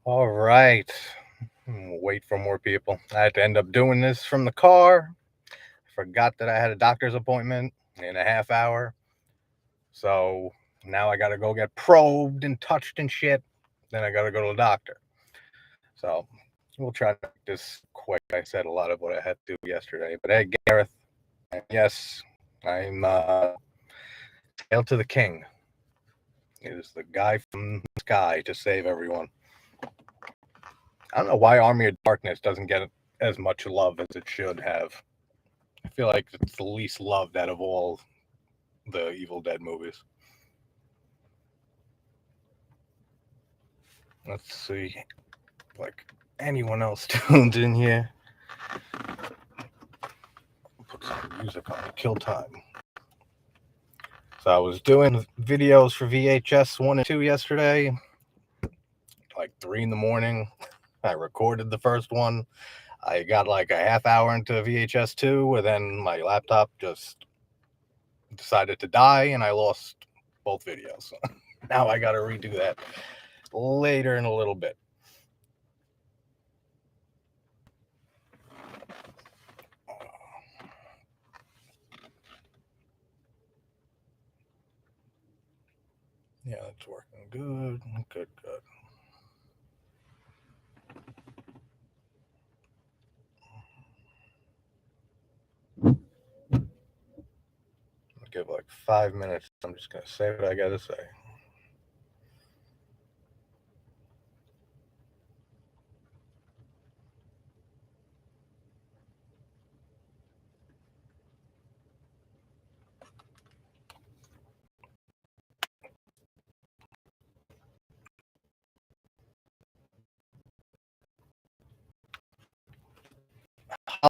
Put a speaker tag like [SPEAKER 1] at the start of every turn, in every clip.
[SPEAKER 1] All right. Wait for more people. I had to end up doing this from the car. Forgot that I had a doctor's appointment in a half hour. So now I got to go get probed and touched and shit. Then I got to go to the doctor. So we'll try to make this quick. I said a lot of what I had to do yesterday. But hey, Gareth, yes, I'm Hail to the King. It is the guy from the sky to save everyone. I don't know why Army of Darkness doesn't get as much love as it should have. I feel like it's the least loved out of all the Evil Dead movies. Let's see, like anyone else tuned in here. Put some music on to kill time. So I was doing videos for VHS 1 and 2 yesterday, like 3 in the morning. I recorded the first one. I got like a half hour into VHS 2, and then my laptop just decided to die, and I lost both videos. Now I got to redo that later in a little bit. Yeah, it's working good. Good. I'll give like 5 minutes. I'm just going to say what I got to say.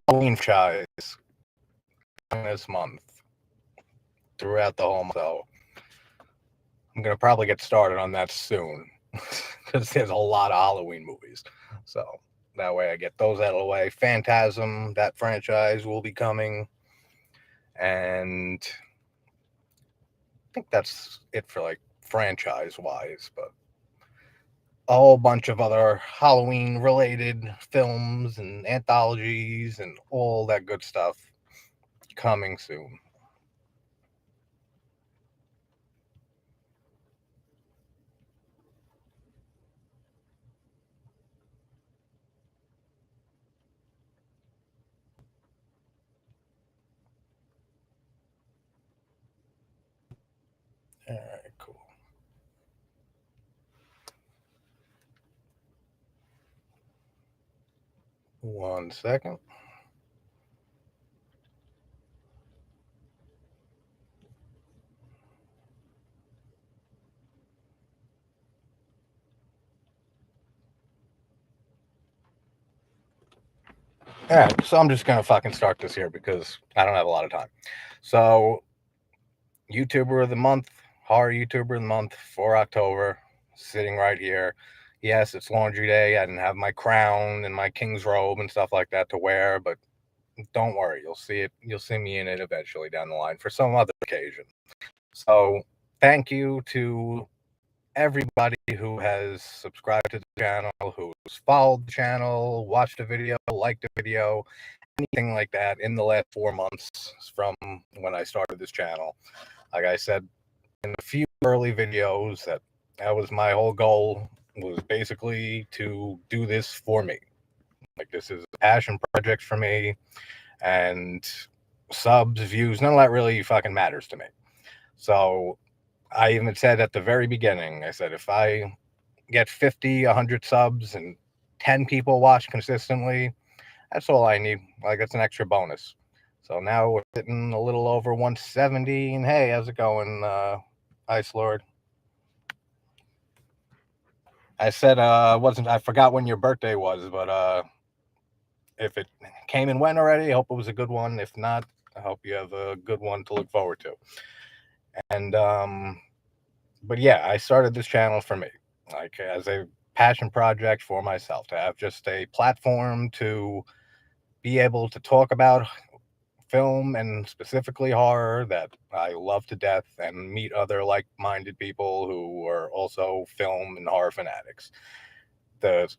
[SPEAKER 1] Halloween franchise this month throughout the whole month. So I'm going to probably get started on that soon because there's a lot of Halloween movies. So that way I get those out of the way. Phantasm, that franchise will be coming. And I think that's it for like franchise wise, but a whole bunch of other Halloween related films and anthologies and all that good stuff coming soon. All right, cool. One second. All right, so I'm just gonna fucking start this here because I don't have a lot of time. So, YouTuber of the month, horror YouTuber of the month for October, sitting right here. Yes, it's laundry day. I didn't have my crown and my king's robe and stuff like that to wear, but don't worry, you'll see it. You'll see me in it eventually down the line for some other occasion. So, thank you to everybody who has subscribed to the channel, who's followed the channel, watched a video, liked a video, anything like that in the last 4 months from when I started this channel. Like I said in a few early videos, that was my whole goal, was basically to do this for me. Like, this is a passion project for me, and subs, views, none of that really fucking matters to me. So I even said at the very beginning, I said, if I get 50, 100 subs and 10 people watch consistently, that's all I need. Like, that's an extra bonus. So now we're sitting a little over 170. And hey, how's it going, Ice Lord? I said, I forgot when your birthday was, but if it came and went already, I hope it was a good one. If not, I hope you have a good one to look forward to. And, but yeah, I started this channel for me, like as a passion project for myself, to have just a platform to be able to talk about film and specifically horror that I love to death, and meet other like-minded people who are also film and horror fanatics. the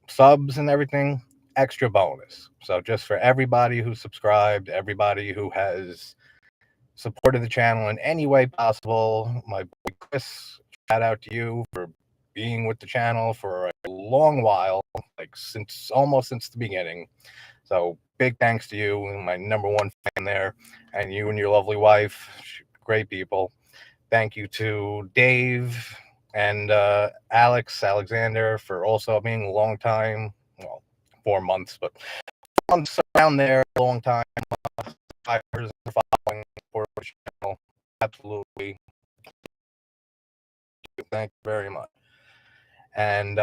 [SPEAKER 1] subs and everything, extra bonus. So just for everybody who subscribed, everybody who has supported the channel in any way possible, my boy Chris, shout out to you for being with the channel for a long while, like almost since the beginning. So big thanks to you, my #1 fan there, and you and your lovely wife, great people. Thank you to Dave and Alexander for also being a long time, well, 4 months, but months around there, a long time. 5 years following for the channel. Absolutely. Thank you very much. And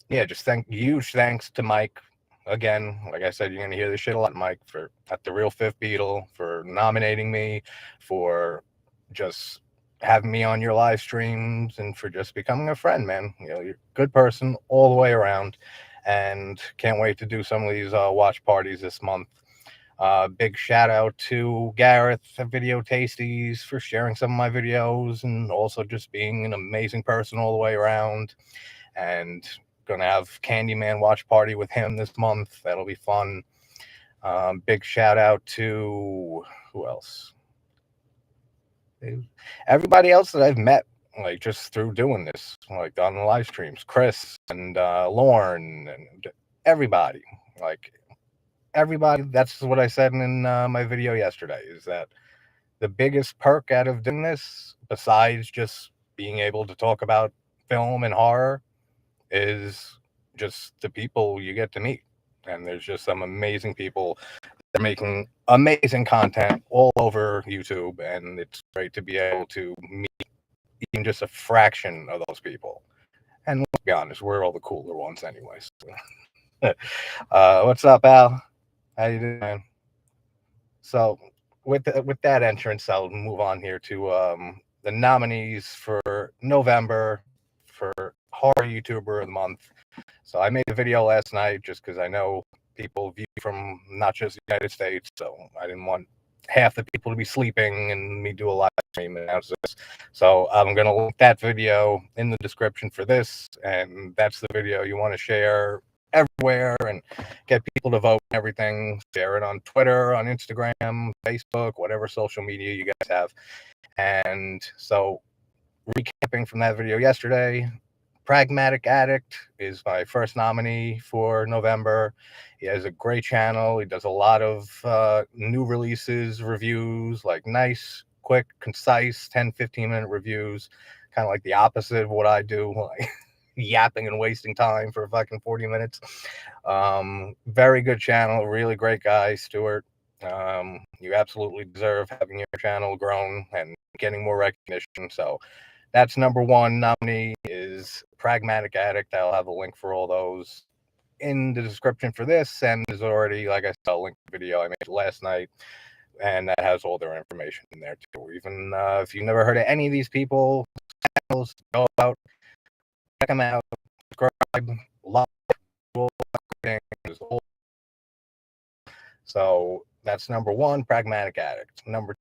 [SPEAKER 1] yeah, just huge thanks to Mike. Again, like I said, you're gonna hear this shit a lot, Mike, for at the Real Fifth Beetle, for nominating me, for just having me on your live streams, and for just becoming a friend, man. You know, you're a good person all the way around, and can't wait to do some of these watch parties this month. Big shout out to Gareth at Video Tasties for sharing some of my videos, and also just being an amazing person all the way around. And gonna have Candyman watch party with him this month. That'll be fun. Big shout out to who else? Everybody else that I've met, like just through doing this, like on the live streams. Chris and Lauren and everybody. Like everybody. That's what I said in my video yesterday. Is that the biggest perk out of doing this, besides just being able to talk about film and horror, is just the people you get to meet. And there's just some amazing people that are making amazing content all over YouTube, and it's great to be able to meet even just a fraction of those people. And let's be honest, we're all the cooler ones anyways. What's up, Al? How you doing, man? So with that entrance, I'll move on here to the nominees for November for Horror YouTuber of the Month. So I made a video last night just because I know people view from not just the United States, so I didn't want half the people to be sleeping and me do a live stream and announce this. So I'm going to link that video in the description for this, and that's the video you want to share everywhere and get people to vote and everything. Share it on Twitter, on Instagram, Facebook, whatever social media you guys have. And so recapping from that video yesterday, Pragmatic Addict is my first nominee for November. He has a great channel. He does a lot of new releases, reviews, like nice, quick, concise 10-15 minute reviews, kind of like the opposite of what I do, like yapping and wasting time for fucking 40 minutes. Very good channel, really great guy, Stuart. You absolutely deserve having your channel grown and getting more recognition. So that's #1 nominee is Pragmatic Addict. I'll have a link for all those in the description for this, and there's already, like I said, a link to the video I made last night, and that has all their information in there too. Even if you've never heard of any of these people, channels, go out, check them out, subscribe, like, all that things. So that's #1, Pragmatic Addict. #2,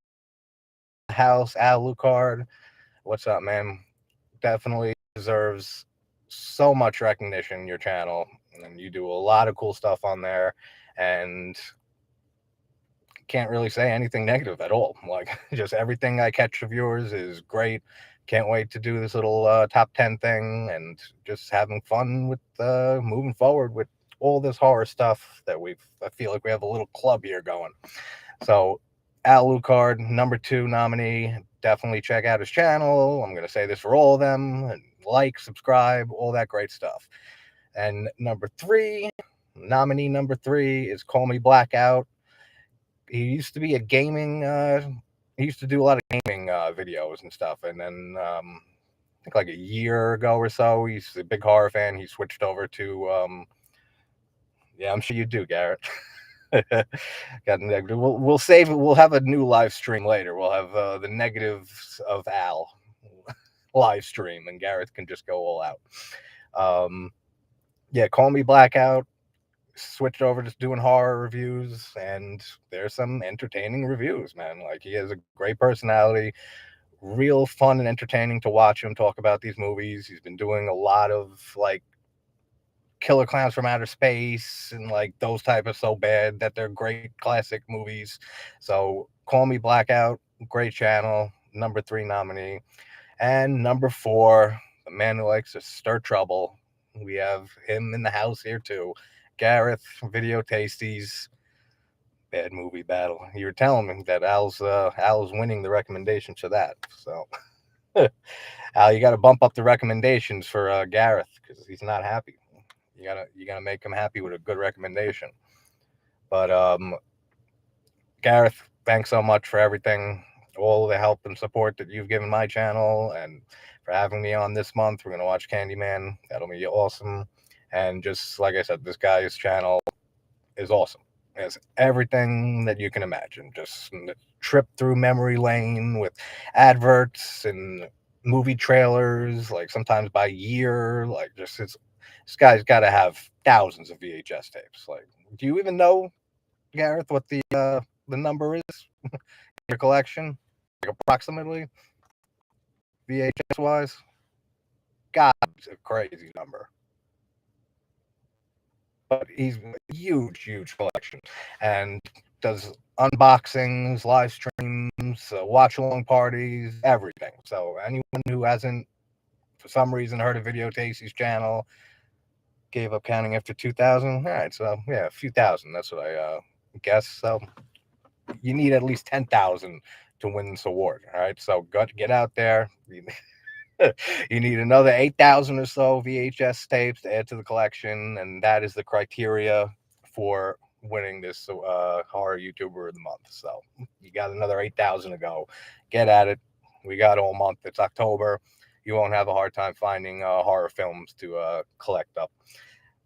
[SPEAKER 1] House, Al Lucard. What's up, man? Definitely deserves so much recognition, your channel, and you do a lot of cool stuff on there, and can't really say anything negative at all. Like, just everything I catch of yours is great. Can't wait to do this little top 10 thing, and just having fun with moving forward with all this horror stuff that I feel like we have a little club here going. So Al Lucard, #2 nominee. Definitely check out his channel. I'm going to say this for all of them. Like, subscribe, all that great stuff. And #3, nominee #3 is Call Me Blackout. He used to be a gaming, he used to do a lot of gaming videos and stuff. And then I think like a year ago or so, he's a big horror fan. He switched over to, yeah, I'm sure you do, Garrett. We'll save it. We'll have a new live stream later. We'll have the negatives of Al live stream, and Gareth can just go all out. Yeah, Call Me Blackout. Switched over to doing horror reviews, and there's some entertaining reviews, man. Like, he has a great personality, real fun and entertaining to watch him talk about these movies. He's been doing a lot of like Killer Clowns from Outer Space and like those type of so bad that they're great classic movies. So Call Me Blackout, great channel, #3 nominee. And #4, the man who likes to stir trouble. We have him in the house here too. Gareth, Video Tasties, bad movie battle. You were telling me that Al's winning the recommendations for that. So Al, you got to bump up the recommendations for Gareth because he's not happy. You gotta make him happy with a good recommendation. But Gareth, thanks so much for everything, all the help and support that you've given my channel, and for having me on this month. We're gonna watch Candyman. That'll be awesome. And just like I said, this guy's channel is awesome. It has everything that you can imagine. Just trip through memory lane with adverts and movie trailers, like sometimes by year. Like just this guy's got to have thousands of VHS tapes. Like, do you even know, Gareth, what the number is in your collection, like approximately VHS wise? God, it's a crazy number. But he's a huge collection and does unboxings, live streams, watch along parties, everything. So anyone who hasn't, for some reason, heard of Video Tasty's channel, gave up counting after 2,000. All right, so yeah, a few thousand. That's what I guess. So you need at least 10,000 to win this award. All right, so get out there. You need another 8,000 or so VHS tapes to add to the collection, and that is the criteria for winning this horror YouTuber of the month. So you got another 8,000 to go. Get at it. We got all month. It's October. You won't have a hard time finding horror films to collect up.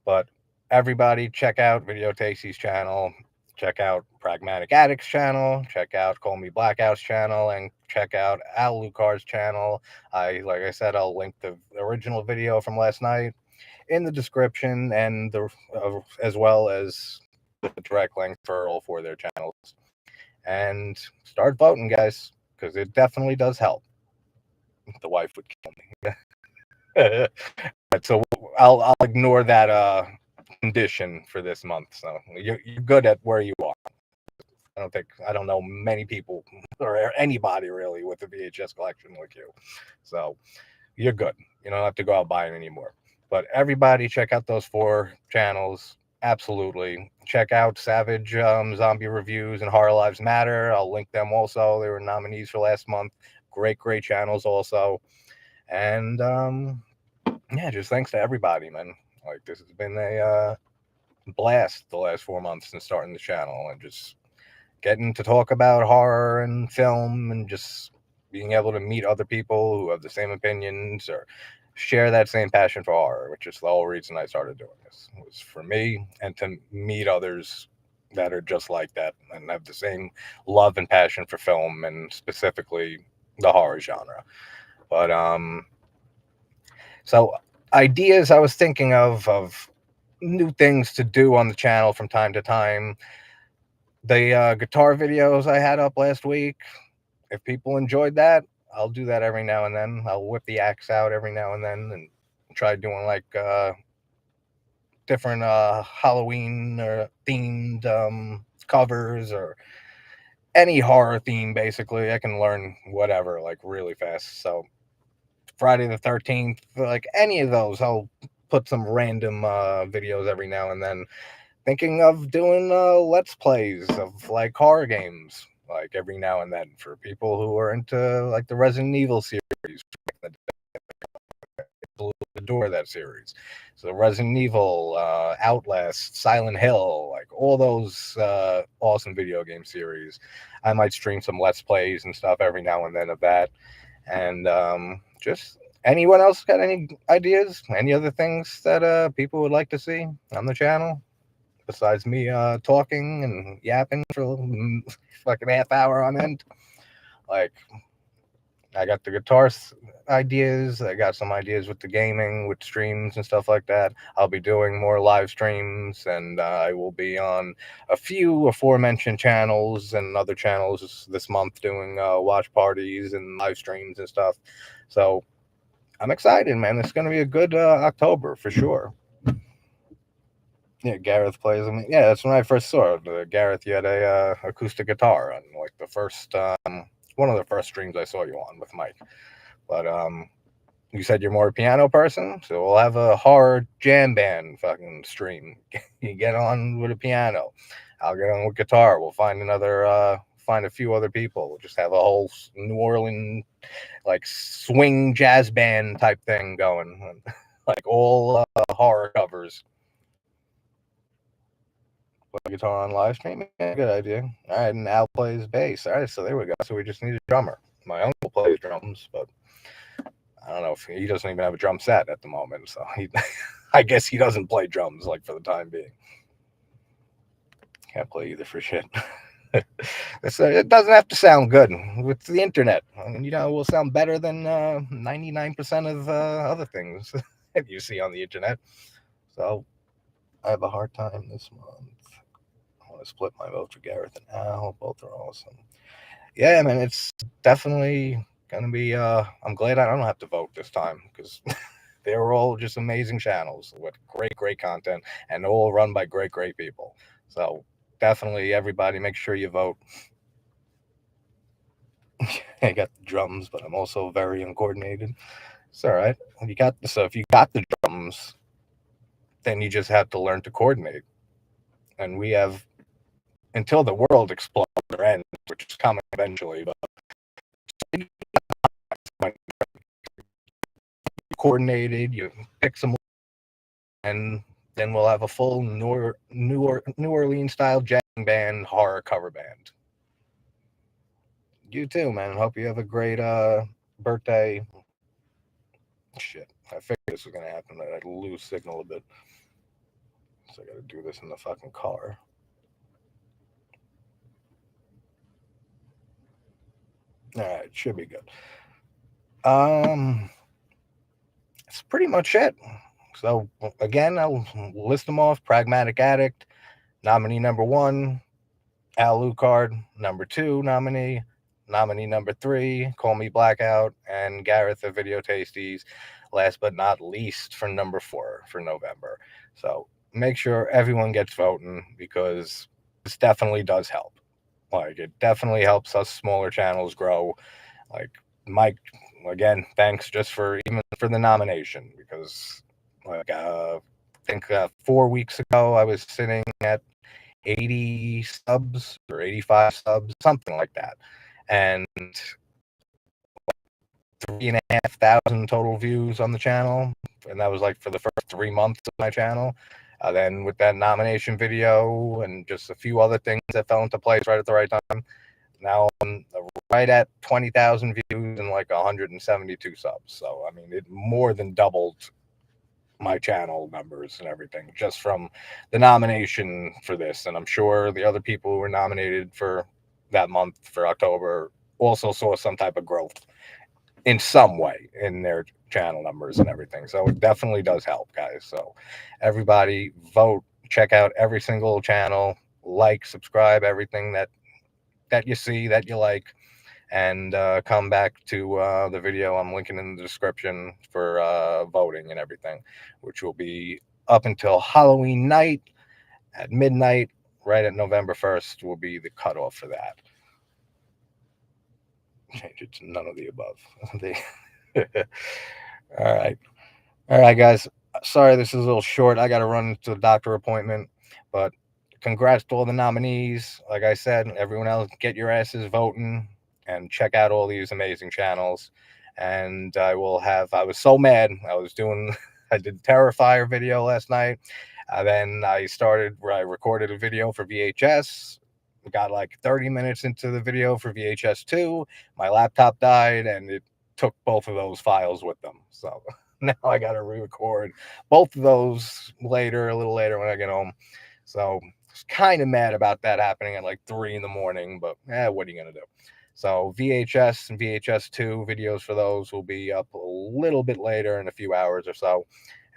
[SPEAKER 1] But everybody, check out Video Tasty's channel. Check out Pragmatic Addict's channel. Check out Call Me Blackout's channel, and check out Al Lucard's channel. Like I said, I'll link the original video from last night in the description, and as well as the direct link for all 4 of their channels. And start voting, guys, because it definitely does help. The wife would kill me. So I'll ignore that condition for this month. So you're good at where you are. I don't know many people or anybody really with a VHS collection like you. So you're good. You don't have to go out buying anymore. But everybody, check out those 4 channels. Absolutely. Check out Savage Zombie Reviews and HorrorLivesMatter. I'll link them also. They were nominees for last month. Great channels also. And yeah, just thanks to everybody, man. Like, this has been a blast the last 4 months since starting the channel, and just getting to talk about horror and film, and just being able to meet other people who have the same opinions or share that same passion for horror, which is the whole reason I started doing this. It was for me and to meet others that are just like that and have the same love and passion for film, and specifically the horror genre. But so ideas I was thinking of new things to do on the channel from time to time. The guitar videos I had up last week, if people enjoyed that, I'll do that every now and then. I'll whip the axe out every now and then and try doing like different Halloween or themed covers, or any horror theme. Basically, I can learn whatever like really fast. So Friday the 13th, like any of those, I'll put some random videos every now and then. Thinking of doing let's plays of like horror games, like every now and then, for people who are into like the Resident Evil series. The door of that series, so Resident Evil, Outlast, Silent Hill, like all those awesome video game series. I might stream some let's plays and stuff every now and then of that. And just anyone else got any ideas, any other things that people would like to see on the channel besides me talking and yapping for a fucking half hour on end? Like, I got the guitar ideas. I got some ideas with the gaming, with streams and stuff like that. I'll be doing more live streams, and I will be on a few aforementioned channels and other channels this month doing watch parties and live streams and stuff. So I'm excited, man. It's going to be a good October for sure. Yeah, Gareth plays. I mean, yeah, that's when I first saw it. Gareth, you had a acoustic guitar on like the first one of the first streams I saw you on with Mike. But you said you're more a piano person, so we'll have a horror jam band fucking stream. You get on with a piano, I'll get on with guitar. We'll find find a few other people. We'll just have a whole New Orleans like swing jazz band type thing going, like all horror covers. Play guitar on live stream. Yeah, good idea. All right, and Al plays bass. All right, so there we go. So we just need a drummer. My uncle plays drums, but I don't know if he doesn't even have a drum set at the moment. So I guess he doesn't play drums like for the time being. Can't play either for shit. It doesn't have to sound good. With the internet, I mean, it will sound better than 99% of other things that you see on the internet. So I have a hard time this month. I want to split my vote for Gareth and Al. Both are awesome. Yeah, man, it's definitely gonna be. I'm glad I don't have to vote this time because they were all just amazing channels with great content, and all run by great people. So definitely, everybody, make sure you vote. I got the drums, but I'm also very uncoordinated. It's all right. If you got the drums, then you just have to learn to coordinate. And we have until the world explodes or ends, which is coming eventually. But coordinated, you pick some, and then we'll have a full New Orleans style jazz band horror cover band. You too, man. Hope you have a great birthday. Shit, I figured this was gonna happen. That I'd lose signal a bit, so I gotta do this in the fucking car. All right, should be good. That's pretty much it. So again, I'll list them off: Pragmatic Addict, nominee number 1, Al Lucard, number 2 nominee number 3, Call Me Blackout, and Gareth of Video Tasties, last but not least, for number 4 for November. So make sure everyone gets voting because this definitely does help. Like, it definitely helps us smaller channels grow. Like, Mike, again, thanks just for even for the nomination, because like I think 4 weeks ago I was sitting at 80 subs or 85 subs, something like that, and 3,500 total views on the channel, and that was like for the first 3 months of my channel. Then with that nomination video and just a few other things that fell into place right at the right time, now I'm right at 20,000 views and like 172 subs. So I mean, it more than doubled my channel numbers and everything just from the nomination for this. And I'm sure the other people who were nominated for that month for October also saw some type of growth in some way in their channel numbers and everything. So it definitely does help, guys. So everybody vote, check out every single channel, like, subscribe, everything that you see that you like, and come back to the video I'm linking in the description for voting and everything, which will be up until Halloween night at midnight, right at November 1st will be the cutoff for that. Change it to none of the above. All right, guys. Sorry this is a little short. I got to run to the doctor appointment, but congrats to all the nominees. Like I said, everyone else, get your asses voting and check out all these amazing channels. And I was so mad. I did Terrifier video last night. Then I recorded a video for VHS. Got like 30 minutes into the video for VHS 2. My laptop died and it took both of those files with them. So now I got to re-record both of those a little later when I get home. So I was kind of mad about that happening at like 3 in the morning, but what are you going to do? So VHS and VHS 2 videos for those will be up a little bit later in a few hours or so.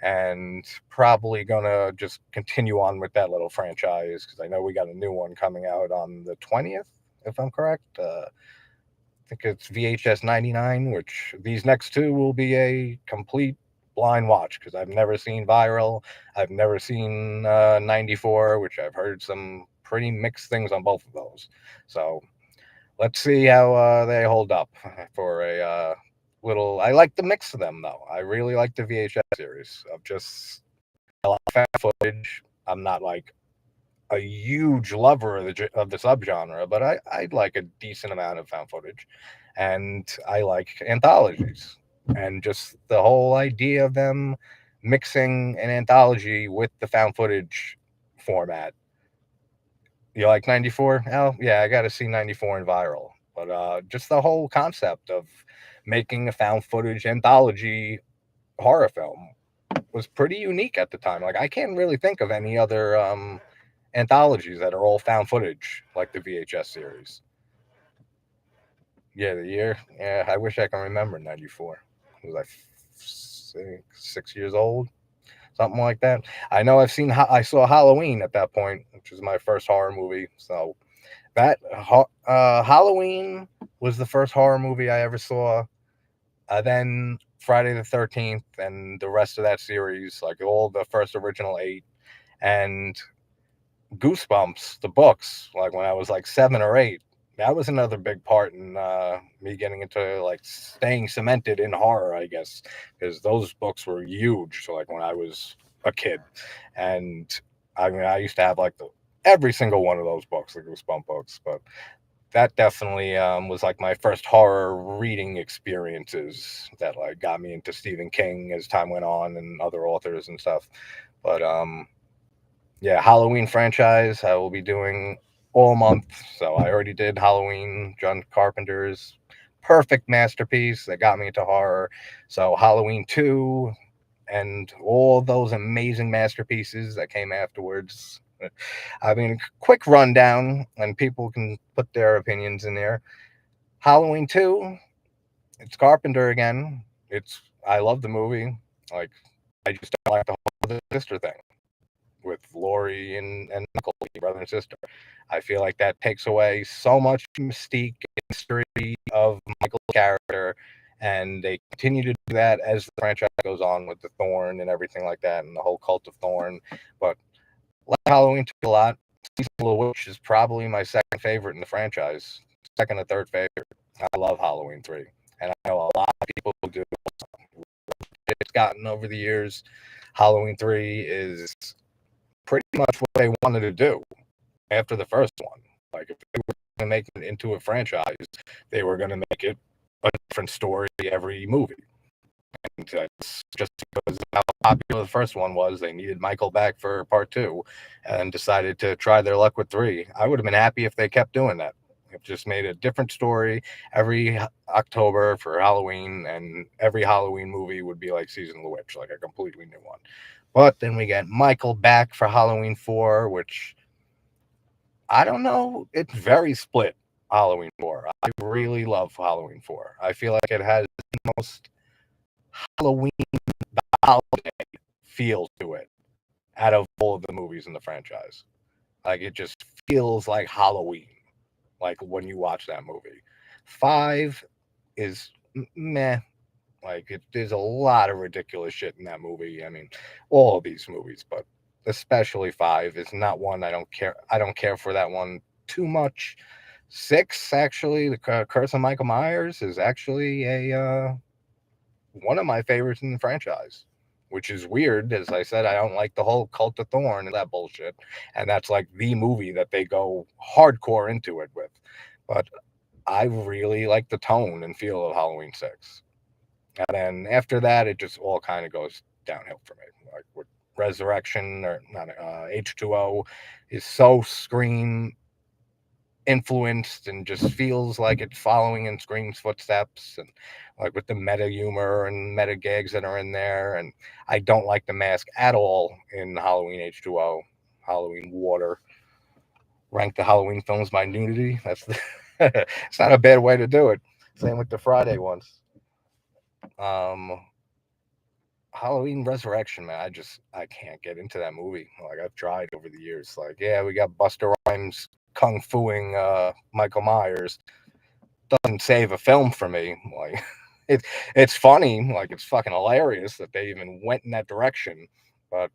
[SPEAKER 1] And probably going to just continue on with that little franchise because I know we got a new one coming out on the 20th, if I'm correct. I think it's VHS 99, which these next two will be a complete blind watch because I've never seen Viral. I've never seen 94, which I've heard some pretty mixed things on both of those. So let's see how they hold up for a little. I like the mix of them though. I really like the VHS series of just a lot of fan footage. I'm not like a huge lover of the subgenre, but I like a decent amount of found footage, and I like anthologies, and just the whole idea of them mixing an anthology with the found footage format. You like 94? Oh, yeah, I got to see 94 in Viral. But just the whole concept of making a found footage anthology horror film was pretty unique at the time. Like, I can't really think of any other anthologies that are all found footage like the VHS series. Yeah, the year. Yeah, I wish I can remember 94. It was like 6 years old, something like that. I know I saw Halloween at that point, which was my first horror movie. So that Halloween was the first horror movie I ever saw. Then Friday the 13th and the rest of that series, like all the first original 8, and Goosebumps, the books, like when I was like 7 or 8. That was another big part in me getting into like staying cemented in horror, I guess, because those books were huge. So like when I was a kid, and I mean I used to have like every single one of those books, the Goosebump books. But that definitely was like my first horror reading experiences that like got me into Stephen King as time went on and other authors and stuff. But yeah, Halloween franchise I will be doing all month. So I already did Halloween, John Carpenter's perfect masterpiece that got me into horror. So Halloween 2 and all those amazing masterpieces that came afterwards. I mean, quick rundown, and people can put their opinions in there. Halloween 2, it's Carpenter again. I love the movie. Like, I just don't like the whole sister thing with Laurie and Michael, brother and sister. I feel like that takes away so much mystique and mystery of Michael's character, and they continue to do that as the franchise goes on with the Thorn and everything like that, and the whole cult of Thorn. But like Halloween 2 a lot. Season of the Witch is probably my second favorite in the franchise, second or third favorite. I love Halloween 3, and I know a lot of people who do. It's gotten over the years. Halloween 3 is pretty much what they wanted to do after the first one. Like, if they were going to make it into a franchise, they were going to make it a different story every movie. And just because of how popular the first one was, they needed Michael back for part 2 and decided to try their luck with 3. I would have been happy if they kept doing that. It just made a different story every October for Halloween, and every Halloween movie would be like Season of the Witch, like a completely new one. But then we get Michael back for Halloween 4, which I don't know. It's very split, Halloween 4. I really love Halloween 4. I feel like it has the most Halloween holiday feel to it out of all of the movies in the franchise. Like, it just feels like Halloween, like when you watch that movie. 5 is meh. Like, there's a lot of ridiculous shit in that movie. I mean, all of these movies, but especially 5 is not one I don't care. I don't care for that one too much. 6, actually, the Curse of Michael Myers is actually a one of my favorites in the franchise, which is weird. As I said, I don't like the whole Cult of Thorn and that bullshit, and that's like the movie that they go hardcore into it with. But I really like the tone and feel of Halloween 6. And then after that, it just all kind of goes downhill for me. Like with Resurrection or not, H2O is so Scream influenced and just feels like it's following in Scream's footsteps, and like with the meta humor and meta gags that are in there. And I don't like the mask at all in Halloween H2O. Halloween Water. Rank the Halloween films by nudity. It's not a bad way to do it. Same with the Friday ones. Halloween Resurrection, man, I can't get into that movie. Like, I've tried over the years. Like, yeah, we got Buster Rhymes kung fuing Michael Myers. Doesn't save a film for me. Like, it's funny, like it's fucking hilarious that they even went in that direction, but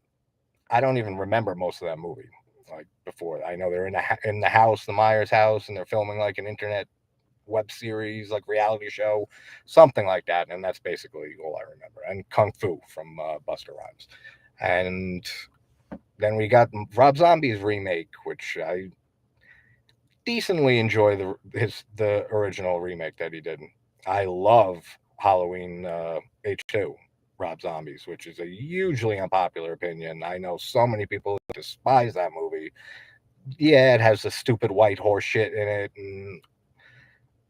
[SPEAKER 1] I don't even remember most of that movie. Like before, I know they're in the house, the Myers house, and they're filming like an internet web series, like reality show, something like that, and that's basically all I remember. And Kung Fu from Buster Rhymes, and then we got Rob Zombie's remake, which I decently enjoy the original remake that he did. I love Halloween H2 Rob Zombies, which is a hugely unpopular opinion. I know so many people despise that movie. Yeah, it has the stupid white horse shit in it and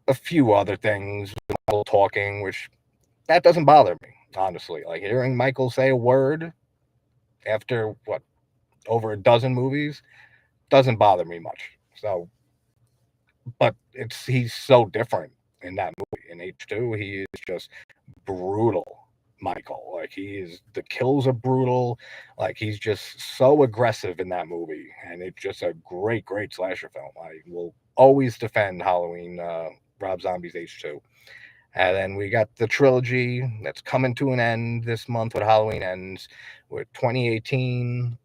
[SPEAKER 1] a few other things, talking, which that doesn't bother me, honestly. Like hearing Michael say a word after what, over a dozen movies doesn't bother me much. So, but he's so different in that movie. In H2, he is just brutal. Michael, like the kills are brutal, like he's just so aggressive in that movie, and it's just a great slasher film. I will always defend Halloween, Rob Zombie's H2. And then we got the trilogy that's coming to an end this month with Halloween ends with 2018.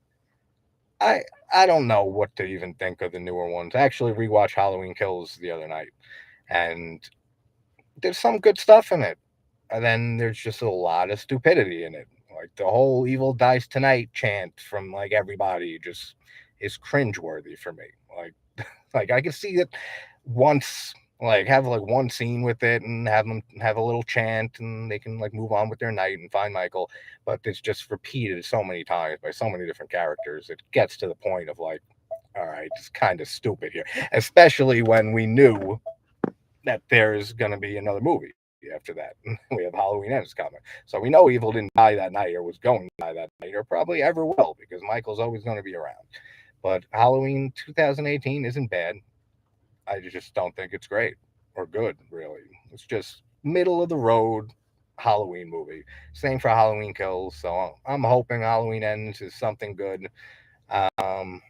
[SPEAKER 1] I I don't know what to even think of the newer ones. I actually rewatched Halloween Kills the other night, and there's some good stuff in it. And then there's just a lot of stupidity in it. Like the whole "Evil Dies Tonight" chant from like everybody just is cringeworthy for me. Like I can see it once, like have like one scene with it and have them have a little chant and they can like move on with their night and find Michael. But it's just repeated so many times by so many different characters. It gets to the point of like, all right, it's kind of stupid here. Especially when we knew that there's going to be another movie after that. We have Halloween Ends coming. So we know Evil didn't die that night or was going to die that night or probably ever will because Michael's always going to be around. But Halloween 2018 isn't bad. I just don't think it's great or good, really. It's just middle of the road Halloween movie. Same for Halloween Kills. So I'm hoping Halloween Ends is something good. Um,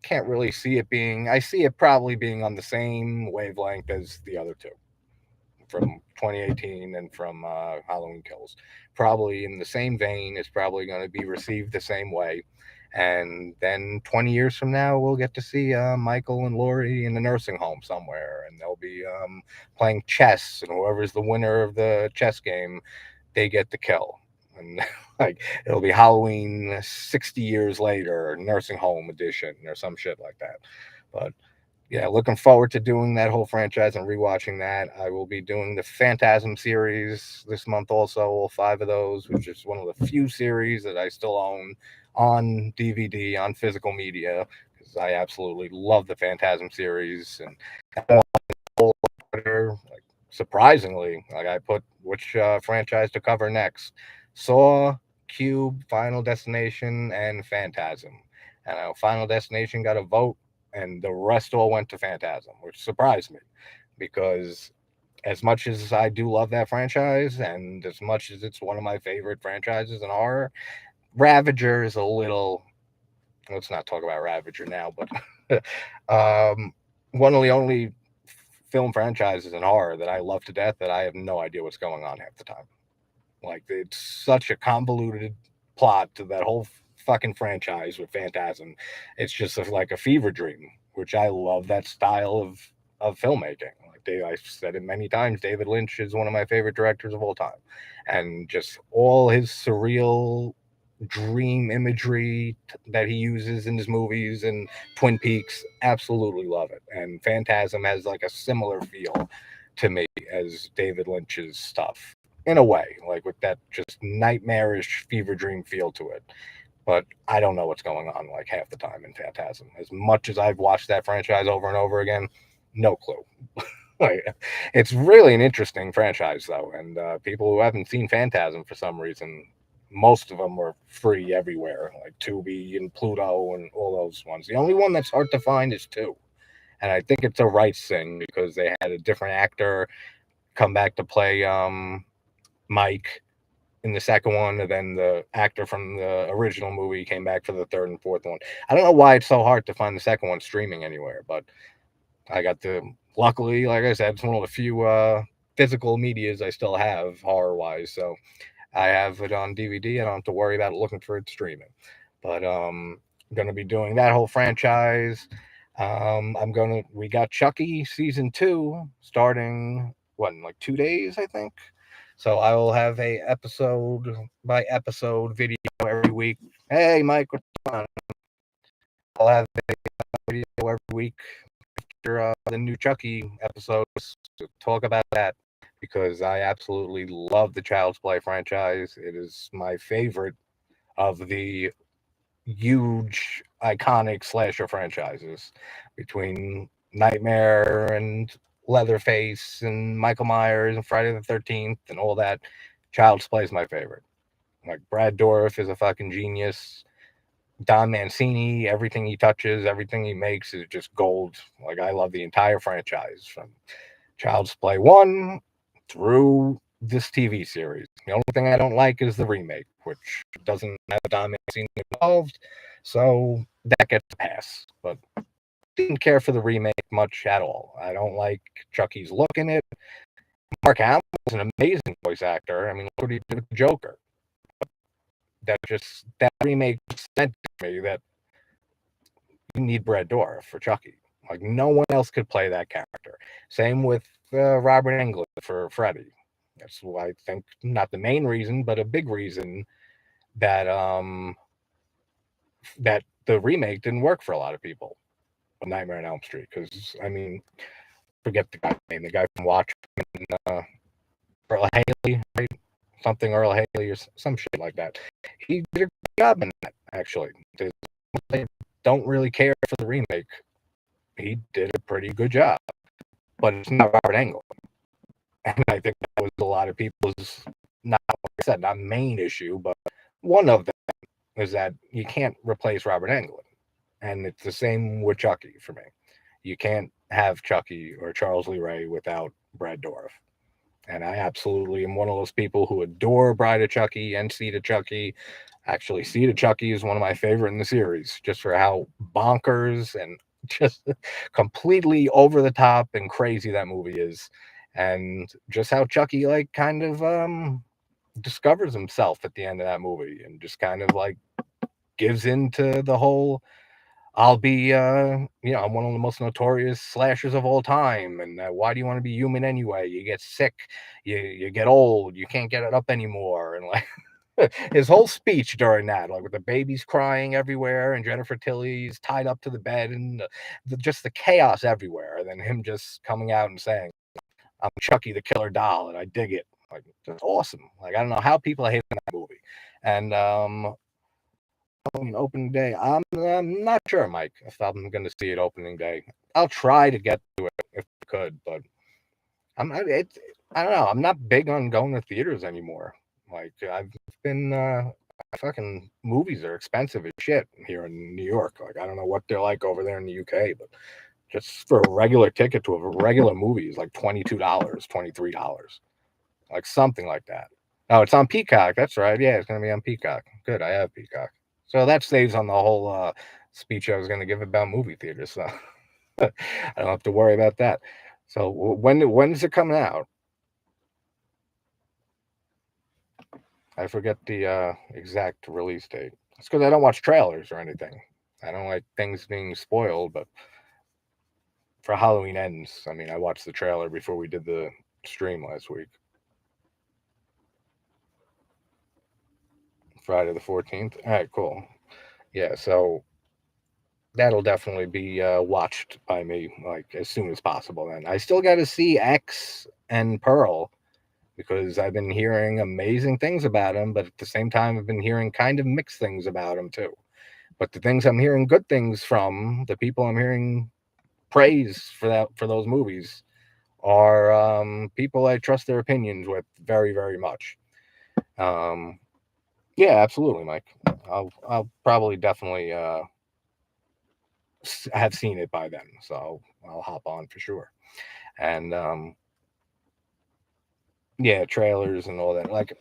[SPEAKER 1] can't really see it being, I see it probably being on the same wavelength as the other two from 2018 and from Halloween Kills. Probably in the same vein. It's probably going to be received the same way. And then 20 years from now, we'll get to see Michael and Laurie in a nursing home somewhere, and they'll be playing chess, and whoever's the winner of the chess game, they get the kill. And like it'll be Halloween 60 years later, nursing home edition, or some shit like that. But yeah, looking forward to doing that whole franchise and rewatching that. I will be doing the Phantasm series this month also, all five of those, which is one of the few series that I still own on DVD, on physical media, because I absolutely love the Phantasm series. And like, surprisingly, like I put which franchise to cover next: Saw, Cube, Final Destination, and Phantasm. And Final Destination got a vote, and the rest all went to Phantasm, which surprised me because as much as I do love that franchise, and as much as it's one of my favorite franchises in horror, Ravager is a little. Let's not talk about Ravager now, but one of the only film franchises in horror that I love to death that I have no idea what's going on half the time. Like it's such a convoluted plot to that whole fucking franchise with Phantasm. It's just like a fever dream, which I love that style of filmmaking. Like I've said it many times, David Lynch is one of my favorite directors of all time, and just all his surreal dream imagery that he uses in his movies and Twin Peaks, absolutely love it. And Phantasm has like a similar feel to me as David Lynch's stuff in a way, like with that just nightmarish fever dream feel to it. But I don't know what's going on like half the time in Phantasm. As much as I've watched that franchise over and over again, no clue. Like, it's really an interesting franchise though, and people who haven't seen Phantasm for some reason, most of them were free everywhere, like Tubi and Pluto and all those ones. The only one that's hard to find is two, and I think it's a rights thing because they had a different actor come back to play Mike in the second one, and then the actor from the original movie came back for the third and fourth one. I don't know why it's so hard to find the second one streaming anywhere, but I got the luckily, like I said, it's one of the few physical medias I still have horror wise. So I have it on DVD. I don't have to worry about looking for it streaming. But I'm gonna be doing that whole franchise. We got Chucky season 2 starting what in like 2 days, I think. So I will have a episode by episode video every week. Hey Mike, what's going on? I'll have a video every week after the new Chucky episodes to talk about that because I absolutely love the Child's Play franchise. It is my favorite of the huge iconic slasher franchises between Nightmare and Leatherface and Michael Myers and Friday the 13th and all that. Child's Play is my favorite. Like Brad Dourif is a fucking genius. Don Mancini, everything he touches, everything he makes is just gold. Like I love the entire franchise from Child's Play 1 through this TV series. The only thing I don't like is the remake, which doesn't have Don Mancini involved, so that gets a pass. But didn't care for the remake much at all. I don't like Chucky's look in it. Mark Hamill is an amazing voice actor. I mean, look what he did with the Joker. That remake sent to me that you need Brad Dourif for Chucky. Like no one else could play that character. Same with Robert Englund for Freddy. That's why I think not the main reason, but a big reason that that the remake didn't work for a lot of people. Nightmare on Elm Street, because I mean, forget the guy's name, the guy from Watchmen, Earl Haley, right? Something Earl Haley or some shit like that. He did a good job in that, actually. They don't really care for the remake. He did a pretty good job, but it's not Robert Englund. And I think that was a lot of people's, not like I said, not main issue, but one of them is that you can't replace Robert Englund. And it's the same with Chucky for me. You can't have Chucky or Charles Lee Ray without Brad Dourif. And I absolutely am one of those people who adore Bride of Chucky and Seed of Chucky. Actually, Seed of Chucky is one of my favorite in the series, just for how bonkers and just completely over the top and crazy that movie is. And just how Chucky like kind of discovers himself at the end of that movie and just kind of like gives into the whole I'll be, I'm one of the most notorious slashers of all time. And why do you want to be human anyway? You get sick, you get old, you can't get it up anymore. And like his whole speech during that, like with the babies crying everywhere and Jennifer Tilly's tied up to the bed and just the chaos everywhere. And then him just coming out and saying, I'm Chucky the Killer Doll and I dig it. Like, that's awesome. Like, I don't know how people hate that movie. And, opening day. I'm not sure, Mike, if I'm going to see it opening day. I'll try to get to it if I could, but I don't know. I'm not big on going to theaters anymore. Like I've been fucking movies are expensive as shit here in New York. Like I don't know what they're like over there in the UK, but just for a regular ticket to a regular movie is like $22, $23, like something like that. Oh, it's on Peacock. That's right. Yeah, it's gonna be on Peacock. Good, I have Peacock. So that saves on the whole speech I was going to give about movie theaters. So I don't have to worry about that. So when is it coming out? I forget the exact release date. It's because I don't watch trailers or anything. I don't like things being spoiled. But for Halloween Ends, I mean, I watched the trailer before we did the stream last week. Friday the 14th. All right, cool. Yeah, so that'll definitely be watched by me like as soon as possible. Then I still got to see X and Pearl because I've been hearing amazing things about him, but at the same time I've been hearing kind of mixed things about him too. But the things I'm hearing good things from, the people I'm hearing praise for those movies are people I trust their opinions with very, very much. Yeah, absolutely, Mike. I'll probably definitely have seen it by then, so I'll hop on for sure. And yeah, trailers and all that. Like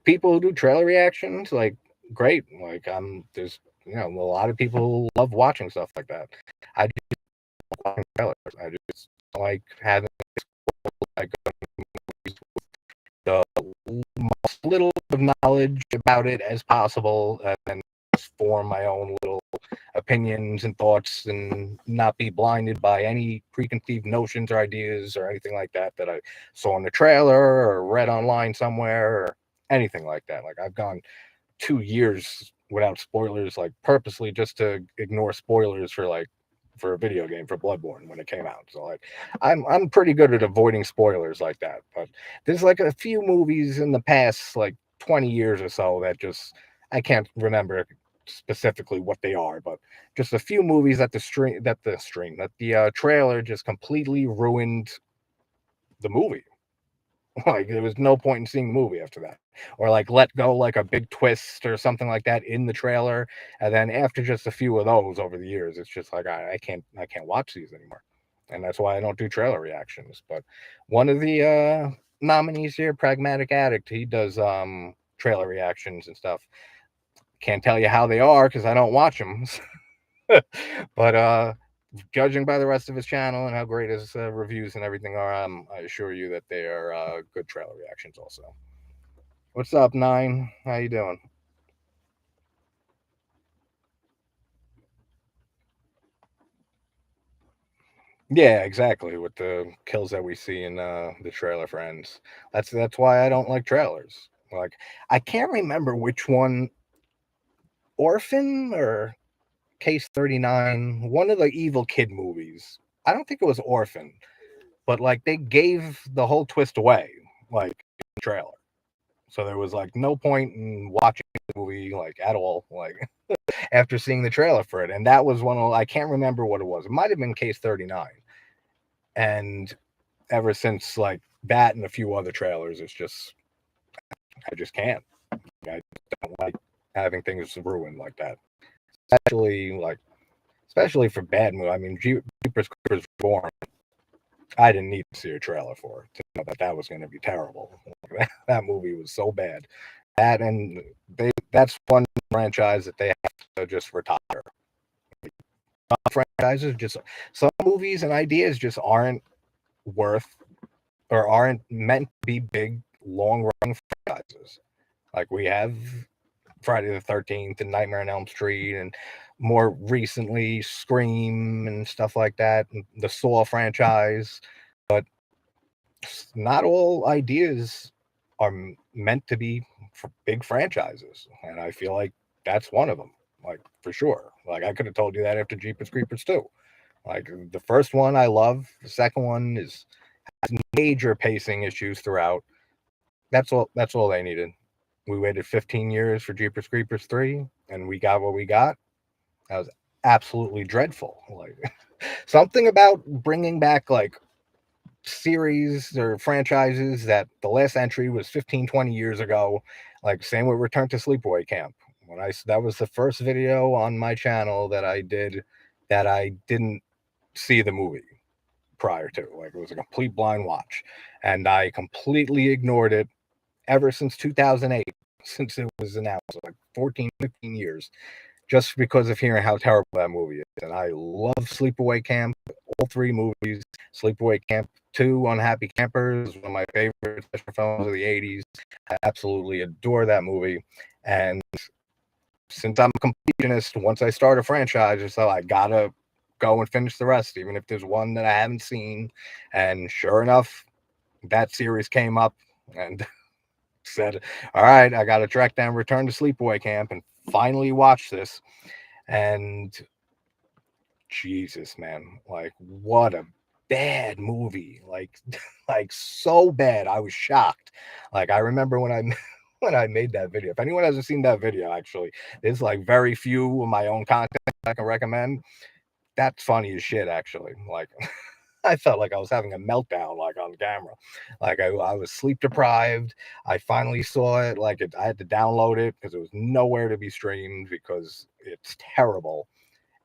[SPEAKER 1] people who do trailer reactions, like great. Like there's a lot of people who love watching stuff like that. I just watching trailers. I just like having like little of knowledge about it as possible, and then just form my own little opinions and thoughts, and not be blinded by any preconceived notions or ideas or anything like that that I saw in the trailer or read online somewhere or anything like that. Like, I've gone 2 years without spoilers, like purposely just to ignore spoilers for a video game, for Bloodborne, when it came out. So like, I'm pretty good at avoiding spoilers like that. But there's like a few movies in the past like 20 years or so that just, I can't remember specifically what they are, but just a few movies that the trailer just completely ruined the movie. Like, there was no point in seeing the movie after that, or like let go like a big twist or something like that in the trailer, and then after just a few of those over the years, it's just like I can't watch these anymore, and that's why I don't do trailer reactions. But one of the nominees here, Pragmatic Addict, he does trailer reactions and stuff. Can't tell you how they are because I don't watch them, but judging by the rest of his channel and how great his reviews and everything are, I assure you that they are good trailer reactions also. What's up, Nine? How you doing? Yeah, exactly. With the kills that we see in the trailer friends, that's why I don't like trailers. Like, I can't remember which one, Orphan or Case 39, one of the Evil Kid movies. I don't think it was Orphan, but like they gave the whole twist away, like in the trailer. So there was like no point in watching the movie like at all, like after seeing the trailer for it. And that was one of, I can't remember what it was. It might have been Case 39. And ever since like that and a few other trailers, it's just, I just can't. I don't like having things ruined like that. Especially like, especially for bad movies. I mean, Jeepers Creepers Born, I didn't need to see a trailer for it to know that that was going to be terrible. That movie was so bad. That, and that's one franchise that they have to just retire. Franchises, just some movies and ideas just aren't worth, or aren't meant to be big, long running franchises. Like, we have Friday the 13th and Nightmare on Elm Street, and more recently Scream and stuff like that, and the Saw franchise. But not all ideas are meant to be for big franchises, and I feel like that's one of them. Like, for sure. Like, I could have told you that after Jeepers Creepers too. Like, the first one I love, the second one has major pacing issues throughout. That's all. That's all they needed. We waited 15 years for Jeepers Creepers 3, and we got what we got. That was absolutely dreadful. Like, something about bringing back like series or franchises that the last entry was 15, 20 years ago. Like, same with Return to Sleepaway Camp. That was the first video on my channel that I did that I didn't see the movie prior to. Like, it was a complete blind watch, and I completely ignored it ever since 2008, since it was announced, like 14, 15 years, just because of hearing how terrible that movie is. And I love Sleepaway Camp, all three movies. Sleepaway Camp 2, Unhappy Campers, one of my favorite special films of the 80s. I absolutely adore that movie. And since I'm a completionist, once I start a franchise, so I gotta go and finish the rest, even if there's one that I haven't seen. And sure enough, that series came up, and said, all right, I got to track down Return to Sleepaway Camp and finally watch this. And Jesus, man, like, what a bad movie. Like, like, so bad. I was shocked. Like, I remember when I when I made that video. If anyone hasn't seen that video, actually, there's like very few of my own content I can recommend. That's funny as shit, actually. Like, I felt like I was having a meltdown, like, on camera. Like, I was sleep deprived. I finally saw it. Like, I had to download it because it was nowhere to be streamed because it's terrible.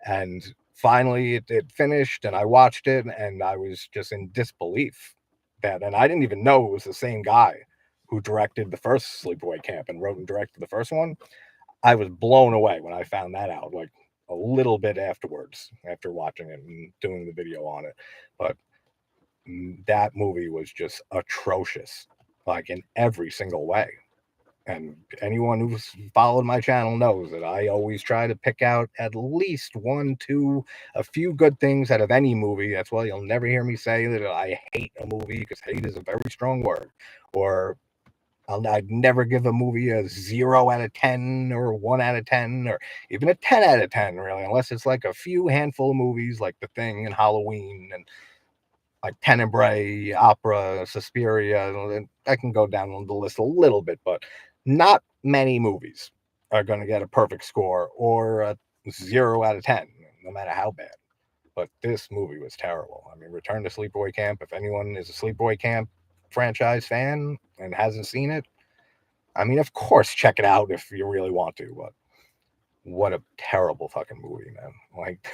[SPEAKER 1] And finally, it finished, and I watched it, and I was just in disbelief that, and I didn't even know it was the same guy who directed the first Sleepaway Camp and wrote and directed the first one. I was blown away when I found that out, like a little bit afterwards, after watching it and doing the video on it. But that movie was just atrocious, like, in every single way. And anyone who's followed my channel knows that I always try to pick out at least one, two, a few good things out of any movie. That's why you'll never hear me say that I hate a movie, because hate is a very strong word. Or I'd never give a movie a 0 out of 10 or 1 out of 10 or even a 10 out of 10, really, unless it's like a few handful of movies like The Thing and Halloween and like Tenebrae, Opera, Suspiria. I can go down the list a little bit, but not many movies are going to get a perfect score or a 0 out of 10, no matter how bad. But this movie was terrible. I mean, Return to Sleepaway Camp, if anyone is a Sleepaway Camp franchise fan and hasn't seen it, I mean, of course, check it out if you really want to, but what a terrible fucking movie, man. Like,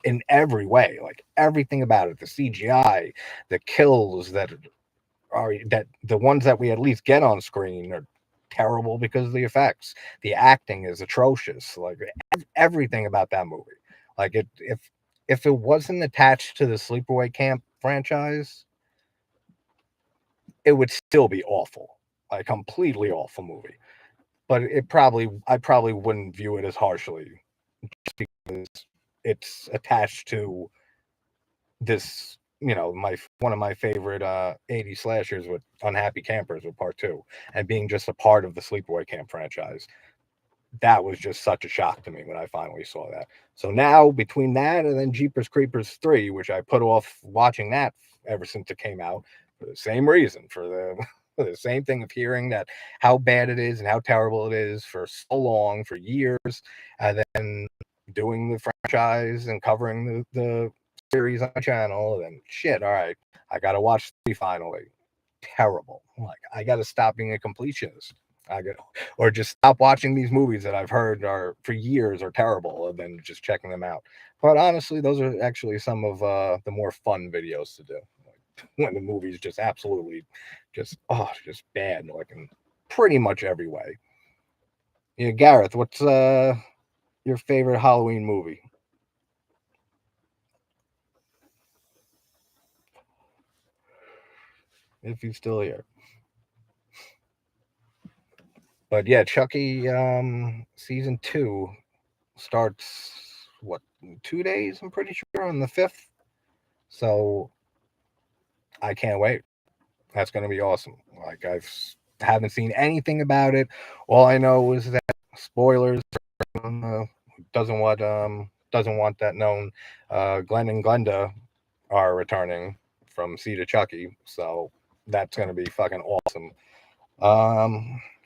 [SPEAKER 1] in every way, like everything about it, the CGI, the kills that the ones that we at least get on screen are terrible because of the effects. The acting is atrocious. Like everything about that movie. Like if it wasn't attached to the Sleepaway Camp franchise, it would still be awful. Like completely awful movie. But I probably wouldn't view it as harshly just because it's attached to this, one of my favorite 80s slashers with Unhappy Campers with part 2, and being just a part of the Sleepaway Camp franchise. That was just such a shock to me when I finally saw that. So now between that and then Jeepers Creepers 3, which I put off watching that ever since it came out for the same reason, for the the same thing of hearing that how bad it is and how terrible it is for so long, for years, and then doing the franchise and covering the series on my channel, and shit, all right, I gotta watch 3 finally. Terrible. Like, I gotta stop being a completionist. I got, or just stop watching these movies that I've heard are for years are terrible, and then just checking them out. But honestly, those are actually some of the more fun videos to do. Like, when the movie's just absolutely just bad, like in pretty much every way. Yeah, Gareth, what's your favorite Halloween movie? If you're still here. But yeah, Chucky season 2 starts what, 2 days, I'm pretty sure, on the 5th. So I can't wait. That's going to be awesome. Like, haven't seen anything about it. All I know is that spoilers, doesn't want that known. Glenn and Glenda are returning from Seed of Chucky, so that's going to be fucking awesome.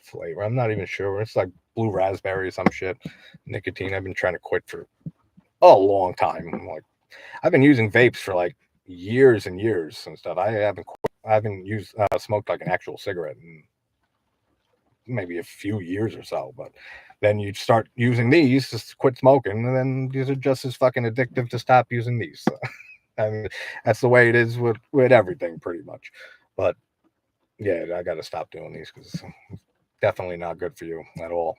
[SPEAKER 1] Flavor, I'm not even sure. It's like blue raspberry or some shit. Nicotine, I've been trying to quit for a long time. I've been using vapes for like years and years and stuff. I haven't used smoked like an actual cigarette in maybe a few years or so. But then you start using these to quit smoking, and then these are just as fucking addictive to stop using these. So, I mean, that's the way it is with everything, pretty much. But yeah, I got to stop doing these because it's definitely not good for you at all.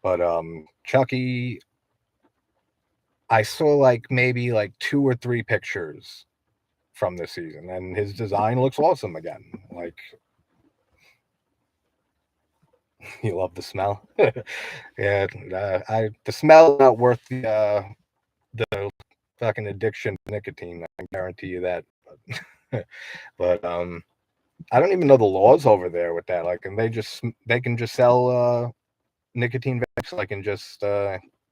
[SPEAKER 1] But Chucky, I saw like maybe like 2 or 3 pictures from this season, and his design looks awesome again. Like, you love the smell. Yeah, the smell is not worth the fucking addiction to nicotine. I can guarantee you that. But I don't even know the laws over there with that. Like, and they can just sell nicotine vapes like in just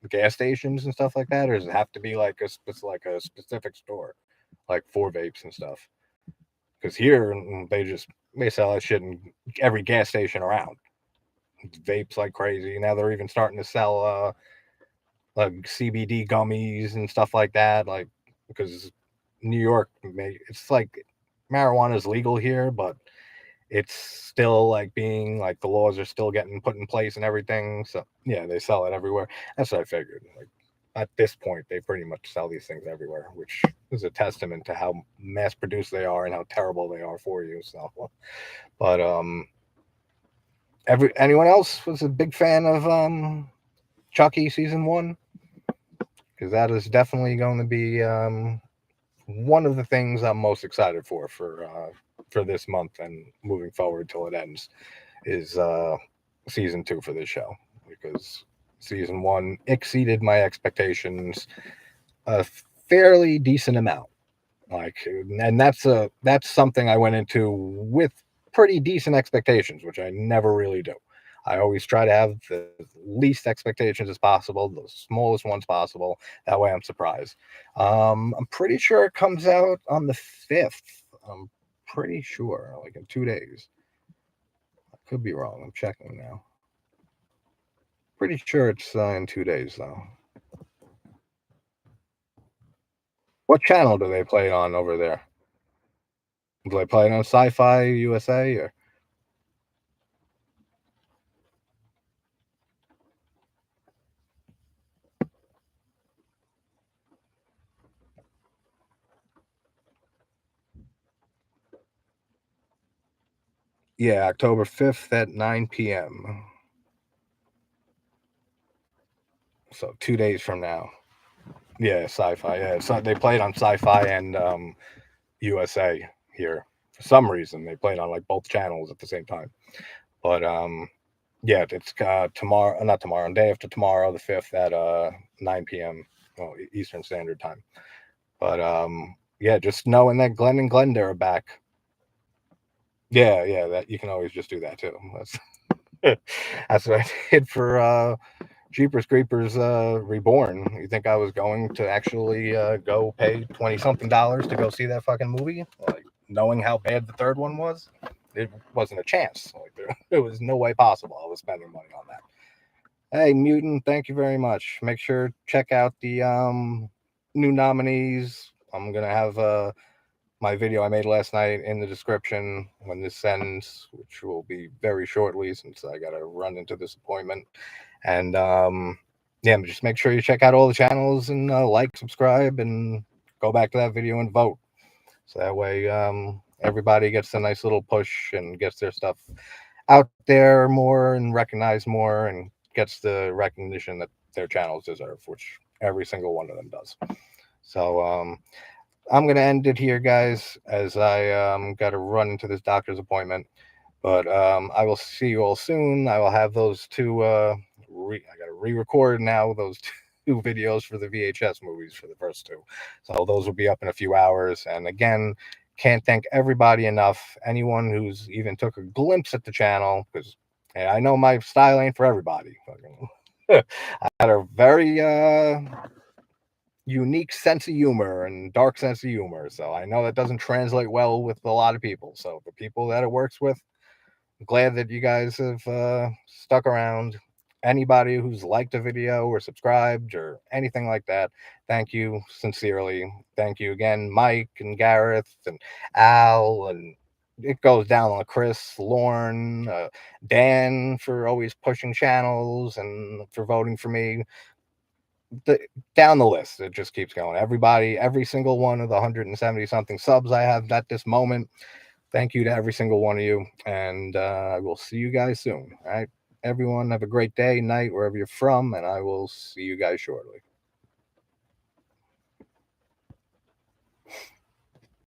[SPEAKER 1] gas stations and stuff like that, or does it have to be like a specific store, like for vapes and stuff? Because here they sell that shit in every gas station around. Vapes like crazy. Now they're even starting to sell like CBD gummies and stuff like that. Like, because New York, it's like marijuana is legal here, but it's still like being like the laws are still getting put in place and everything. So yeah, they sell it everywhere. That's what I figured. Like, at this point, they pretty much sell these things everywhere, which is a testament to how mass produced they are and how terrible they are for you. So, but anyone else was a big fan of Chucky season 1? Because that is definitely going to be one of the things I'm most excited for this month and moving forward till it ends, is season 2 for this show, because season 1 exceeded my expectations a fairly decent amount. Like, and that's something I went into with pretty decent expectations, which I never really do. I always try to have the least expectations as possible, the smallest ones possible. That way I'm surprised. I'm pretty sure it comes out on the 5th. I'm pretty sure, like in 2 days. I could be wrong. I'm checking now. Pretty sure it's in 2 days, though. What channel do they play it on over there? Do they play it on Sci-Fi USA or? Yeah, October 5th at 9 p.m. So 2 days from now. Yeah, Sci-Fi. Yeah, so they played on Sci-Fi and USA here. For some reason, they played on like both channels at the same time. But yeah, it's tomorrow, not tomorrow, day after tomorrow, the 5th at 9 p.m. Well, Eastern Standard Time. But yeah, just knowing that Glenn and Glenda are back. Yeah, yeah, that you can always just do that too. That's what I did for Jeepers Creepers Reborn. You think I was going to actually go pay 20 something dollars to go see that fucking movie? Like, knowing how bad the third one was, it wasn't a chance. Like, there was no way possible I was spending money on that. Hey, Mutant, thank you very much. Make sure check out the new nominees. I'm gonna have my video I made last night in the description when this ends, which will be very shortly since I got to run into this appointment. And yeah, just make sure you check out all the channels and like, subscribe, and go back to that video and vote. So that way everybody gets a nice little push and gets their stuff out there more and recognized more and gets the recognition that their channels deserve, which every single one of them does. So I'm going to end it here, guys, as I got to run into this doctor's appointment. But I will see you all soon. I will have those two. I got to re-record now those two videos for the VHS movies for the first two. So those will be up in a few hours. And again, can't thank everybody enough. Anyone who's even took a glimpse at the channel, because hey, I know my style ain't for everybody. I had a very unique sense of humor and dark sense of humor. So I know that doesn't translate well with a lot of people. So the people that it works with, I'm glad that you guys have stuck around. Anybody who's liked a video or subscribed or anything like that, thank you sincerely. Thank you again, Mike and Gareth and Al, and it goes down on Chris, Lorne, Dan for always pushing channels and for voting for me. Down the list, it just keeps going. Everybody, every single one of the 170 something subs I have at this moment, thank you to every single one of you, and I will see you guys soon. All right, everyone, have a great day, night, wherever you're from, and I will see you guys shortly.